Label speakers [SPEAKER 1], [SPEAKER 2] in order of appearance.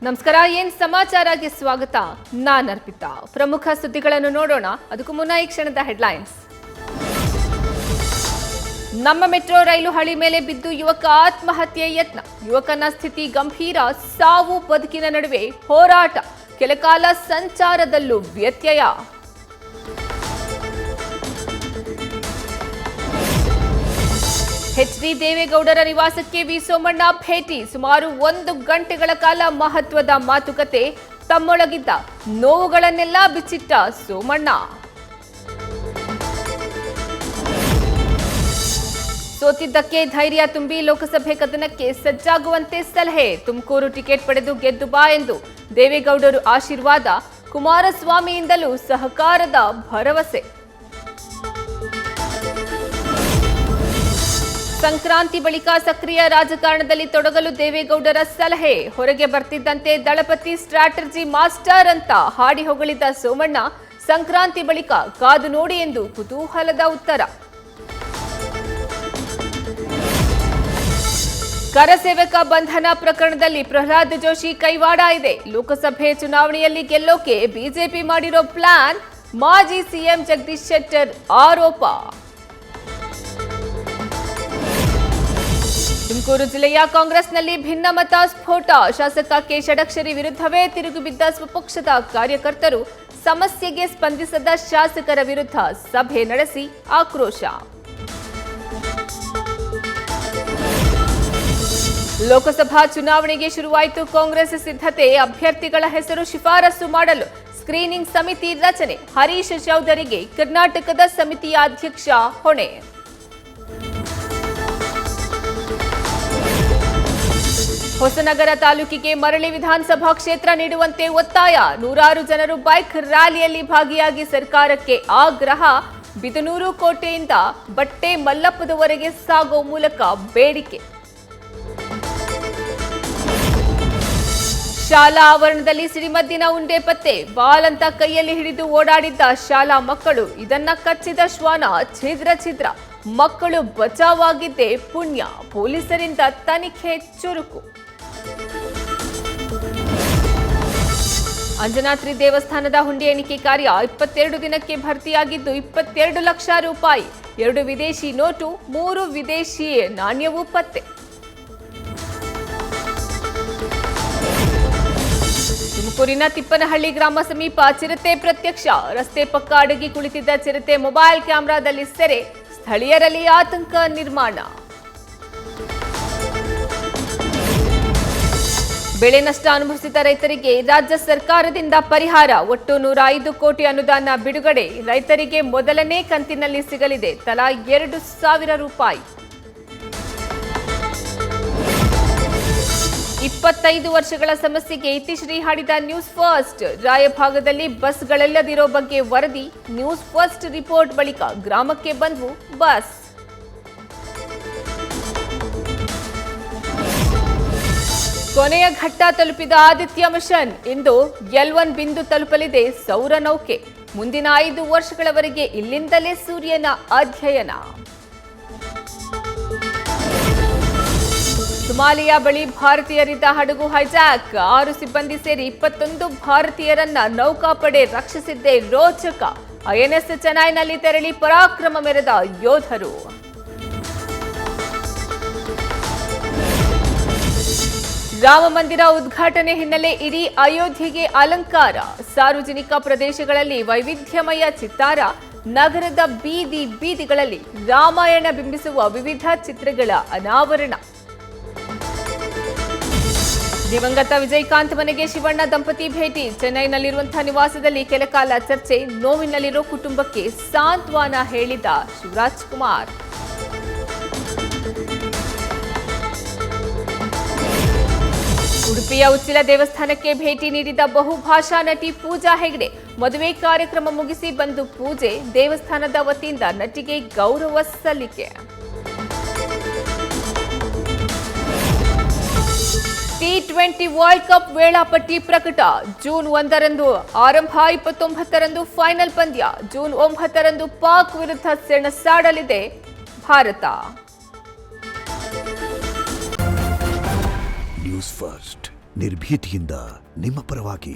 [SPEAKER 1] ನಮಸ್ಕಾರ, ಏನ್ ಸಮಾಚಾರಕ್ಕೆ ಸ್ವಾಗತ. ನಾನು ಅರ್ಪಿತಾ. ಪ್ರಮುಖ ಸುದ್ದಿಗಳನ್ನು ನೋಡೋಣ. ಅದಕ್ಕೂ ಮುನ್ನ ಈ ಕ್ಷಣದ ಹೆಡ್ಲೈನ್ಸ್. ನಮ್ಮ ಮೆಟ್ರೋ ರೈಲು ಹಳಿ ಮೇಲೆ ಬಿದ್ದು ಯುವಕ ಆತ್ಮಹತ್ಯೆ ಯತ್ನ. ಯುವಕನ ಸ್ಥಿತಿ ಗಂಭೀರ. ಸಾವು ಬದುಕಿನ ನಡುವೆ ಹೋರಾಟ. ಕೆಲಕಾಲ ಸಂಚಾರದಲ್ಲೂ ವ್ಯತ್ಯಯ. ಎಚ್ ಡಿ ದೇವೇಗೌಡರ ನಿವಾಸಕ್ಕೆ ವಿ ಸೋಮಣ್ಣ ಭೇಟಿ. ಸುಮಾರು 1 ಗಂಟೆಗಳ ಕಾಲ ಮಹತ್ವದ ಮಾತುಕತೆ. ತಮ್ಮೊಳಗಿದ್ದ ನೋವುಗಳನ್ನೆಲ್ಲ ಬಿಚ್ಚಿಟ್ಟ ಸೋಮಣ್ಣ. ಸೋತಿದ್ದಕ್ಕೆ ಧೈರ್ಯ ತುಂಬಿ ಲೋಕಸಭೆ ಕದನಕ್ಕೆ ಸಜ್ಜಾಗುವಂತೆ ಸಲಹೆ. ತುಮಕೂರು ಟಿಕೆಟ್ ಪಡೆದು ಗೆದ್ದು ಬಾ ಎಂದು ದೇವೇಗೌಡರು ಆಶೀರ್ವಾದ. ಕುಮಾರಸ್ವಾಮಿಯಿಂದಲೂ ಸಹಕಾರದ ಭರವಸೆ. ಸಂಕ್ರಾಂತಿ ಬಳಿಕ ಸಕ್ರಿಯ ರಾಜಕಾರಣದಲ್ಲಿ ತೊಡಗಲು ದೇವೇಗೌಡರ ಸಲಹೆ. ಹೊರಗೆ ಬರ್ತಿದ್ದಂತೆ ದಳಪತಿ ಸ್ಟ್ರಾಟಜಿ ಮಾಸ್ಟರ್ ಅಂತ ಹಾಡಿ ಹೊಗಳಿದ್ದ ಸೋಮಣ್ಣ, ಸಂಕ್ರಾಂತಿ ಬಳಿಕ ಕಾದು ನೋಡಿ ಎಂದು ಕುತೂಹಲದ ಉತ್ತರ. ಕರಸೇವಕ ಬಂಧನ ಪ್ರಕರಣದಲ್ಲಿ ಪ್ರಹ್ಲಾದ್ ಜೋಶಿ ಕೈವಾಡ ಇದೆ. ಲೋಕಸಭೆ ಚುನಾವಣೆಯಲ್ಲಿ ಗೆಲ್ಲೋಕೆ ಬಿಜೆಪಿ ಮಾಡಿರೋ ಪ್ಲಾನ್. ಮಾಜಿ ಸಿಎಂ ಜಗದೀಶ್ ಶೆಟ್ಟರ್ ಆರೋಪ. ತುಮಕೂರು ಜಿಲ್ಲೆಯ ಕಾಂಗ್ರೆಸ್ನಲ್ಲಿ ಭಿನ್ನಮತ ಸ್ಫೋಟ. ಶಾಸಕ ಕೆ ಷಡಕ್ಷರಿ ವಿರುದ್ಧವೇ ತಿರುಗಿ ಬಿದ್ದ ಸ್ವಪಕ್ಷದ ಕಾರ್ಯಕರ್ತರು. ಸಮಸ್ಯೆಗೆ ಸ್ಪಂದಿಸದ ಶಾಸಕರ ವಿರುದ್ಧ ಸಭೆ ನಡೆಸಿ ಆಕ್ರೋಶ. ಲೋಕಸಭಾ ಚುನಾವಣೆಗೆ ಶುರುವಾಯಿತು ಕಾಂಗ್ರೆಸ್ ಸಿದ್ಧತೆ. ಅಭ್ಯರ್ಥಿಗಳ ಹೆಸರು ಶಿಫಾರಸು ಮಾಡಲು ಸ್ಕ್ರೀನಿಂಗ್ ಸಮಿತಿ ರಚನೆ. ಹರೀಶ್ ಚೌಧರಿಗೆ ಕರ್ನಾಟಕದ ಸಮಿತಿಯ ಅಧ್ಯಕ್ಷ ಹೊಣೆ. ಹೊಸನಗರ ತಾಲೂಕಿಗೆ ಮರಳಿ ವಿಧಾನಸಭಾ ಕ್ಷೇತ್ರ ನೀಡುವಂತೆ ಒತ್ತಾಯ. 100 ಜನರು ಬೈಕ್ ರ್ಯಾಲಿಯಲ್ಲಿ ಭಾಗಿಯಾಗಿ ಸರ್ಕಾರಕ್ಕೆ ಆಗ್ರಹ. ಬಿದನೂರು ಕೋಟೆಯಿಂದ ಬಟ್ಟೆ ಮಲ್ಲಪ್ಪದವರೆಗೆ ಸಾಗೋ ಮೂಲಕ ಬೇಡಿಕೆ. ಶಾಲಾ ಆವರಣದಲ್ಲಿ ಸಿಡಿಮದ್ದಿನ ಉಂಡೆ ಪತ್ತೆ. ಬಾಲ್ ಅಂತ ಕೈಯಲ್ಲಿ ಹಿಡಿದು ಓಡಾಡಿದ್ದ ಶಾಲಾ ಮಕ್ಕಳು. ಇದನ್ನ ಕಚ್ಚಿದ ಶ್ವಾನ ಛಿದ್ರ. ಮಕ್ಕಳು ಬಚಾವಾಗಿದ್ದೇ ಪುಣ್ಯ. ಪೊಲೀಸರಿಂದ ತನಿಖೆ ಚುರುಕು. ಅಂಜನಾದ್ರಿ ದೇವಸ್ಥಾನದ ಹುಂಡಿ ಎಣಿಕೆ ಕಾರ್ಯ 22 ದಿನಕ್ಕೆ ಭರ್ತಿಯಾಗಿದ್ದು 22 ಲಕ್ಷ ರೂಪಾಯಿ. 2 ವಿದೇಶಿ ನೋಟು, 3 ವಿದೇಶಿ ನಾಣ್ಯವೂ ಪತ್ತೆ. ತುಮಕೂರಿನ ತಿಪ್ಪನಹಳ್ಳಿ ಗ್ರಾಮ ಸಮೀಪ ಚಿರತೆ ಪ್ರತ್ಯಕ್ಷ. ರಸ್ತೆ ಪಕ್ಕ ಅಡಗಿ ಕುಳಿತಿದ್ದ ಚಿರತೆ ಮೊಬೈಲ್ ಕ್ಯಾಮೆರಾದಲ್ಲಿ ಸೆರೆ. ಸ್ಥಳೀಯರಲ್ಲಿ ಆತಂಕ ನಿರ್ಮಾಣ. ಬೆಳೆ ನಷ್ಟ ಅನುಭವಿಸಿದ ರೈತರಿಗೆ ರಾಜ್ಯ ಸರ್ಕಾರದಿಂದ ಪರಿಹಾರ. ಒಟ್ಟು 105 ಕೋಟಿ ಅನುದಾನ ಬಿಡುಗಡೆ. ರೈತರಿಗೆ ಮೊದಲನೇ ಕಂತಿನಲ್ಲಿ ಸಿಗಲಿದೆ ತಲಾ 2,000 ರೂಪಾಯಿ. 25 ವರ್ಷಗಳ ಸಮಸ್ಯೆಗೆ ಇತಿಶ್ರೀ ಹಾಡಿದ ನ್ಯೂಸ್ ಫಸ್ಟ್. ರಾಯಭಾಗದಲ್ಲಿ ಬಸ್ಗಳೆಲ್ಲದಿರೋ ಬಗ್ಗೆ ವರದಿ. ನ್ಯೂಸ್ ಫಸ್ಟ್ ರಿಪೋರ್ಟ್ ಬಳಿಕ ಗ್ರಾಮಕ್ಕೆ ಬಂದ್ವು ಬಸ್. ಕೊನೆಯ ಘಟ್ಟ ತಲುಪಿದ ಆದಿತ್ಯ ಮಿಷನ್. ಇಂದು L1 ಬಿಂದು ತಲುಪಲಿದೆ ಸೌರ ನೌಕೆ. ಮುಂದಿನ 5 ವರ್ಷಗಳವರೆಗೆ ಇಲ್ಲಿಂದಲೇ ಸೂರ್ಯನ ಅಧ್ಯಯನ. ಸೊಮಾಲಿಯಾ ಬಳಿ ಭಾರತೀಯರಿದ್ದ ಹಡಗು ಹೈಜಾಕ್. 6 ಸಿಬ್ಬಂದಿ ಸೇರಿ 21 ಭಾರತೀಯರನ್ನ ನೌಕಾಪಡೆ ರಕ್ಷಿಸಿದ್ದೇ ರೋಚಕ. ಐಎನ್ಎಸ್ ಚೆನ್ನೈನಲ್ಲಿ ತೆರಳಿ ಪರಾಕ್ರಮ ಮೆರೆದ ಯೋಧರು. ರಾಮ ಮಂದಿರ ಉದ್ಘಾಟನೆ ಹಿನ್ನೆಲೆ ಇಡೀ ಅಯೋಧ್ಯೆಗೆ ಅಲಂಕಾರ. ಸಾರ್ವಜನಿಕ ಪ್ರದೇಶಗಳಲ್ಲಿ ವೈವಿಧ್ಯಮಯ ಚಿತ್ತಾರ. ನಗರದ ಬೀದಿಗಳಲ್ಲಿ ರಾಮಾಯಣ ಬಿಂಬಿಸುವ ವಿವಿಧ ಚಿತ್ರಗಳ ಅನಾವರಣ. ದಿವಂಗತ ವಿಜಯಕಾಂತ್ ಮನೆಗೆ ಶಿವಣ್ಣ ದಂಪತಿ ಭೇಟಿ. ಚೆನ್ನೈನಲ್ಲಿರುವಂತಹ ನಿವಾಸದಲ್ಲಿ ಕೆಲಕಾಲ ಚರ್ಚೆ. ನೋವಿನಲ್ಲಿರೋ ಕುಟುಂಬಕ್ಕೆ ಸಾಂತ್ವನ ಹೇಳಿದ ಶಿವರಾಜ್ ಕುಮಾರ್. ಉಡುಪಿಯ ಉಚ್ಚಿಲ ದೇವಸ್ಥಾನಕ್ಕೆ ಭೇಟಿ ನೀಡಿದ ಬಹುಭಾಷಾ ನಟಿ ಪೂಜಾ ಹೆಗ್ಡೆ. ಮದುವೆ ಕಾರ್ಯಕ್ರಮ ಮುಗಿಸಿ ಬಂದು ಪೂಜೆ. ದೇವಸ್ಥಾನದ ವತಿಯಿಂದ ನಟಿಗೆ ಗೌರವ ಸಲ್ಲಿಕೆ. T20 ವರ್ಲ್ಡ್ ಕಪ್ ವೇಳಾಪಟ್ಟಿ ಪ್ರಕಟ. ಜೂನ್ 1ರಂದು ಆರಂಭ, 29ರಂದು ಫೈನಲ್ ಪಂದ್ಯ. ಜೂನ್ 9ರಂದು ಪಾಕ್ ವಿರುದ್ಧ ಸೆಣಸಾಡಲಿದೆ ಭಾರತ.
[SPEAKER 2] ನ್ಯೂಸ್ ಫಸ್ಟ್ ನಿರ್ಭೀತಿಯಿಂದ ನಿಮ್ಮ ಪರವಾಗಿ.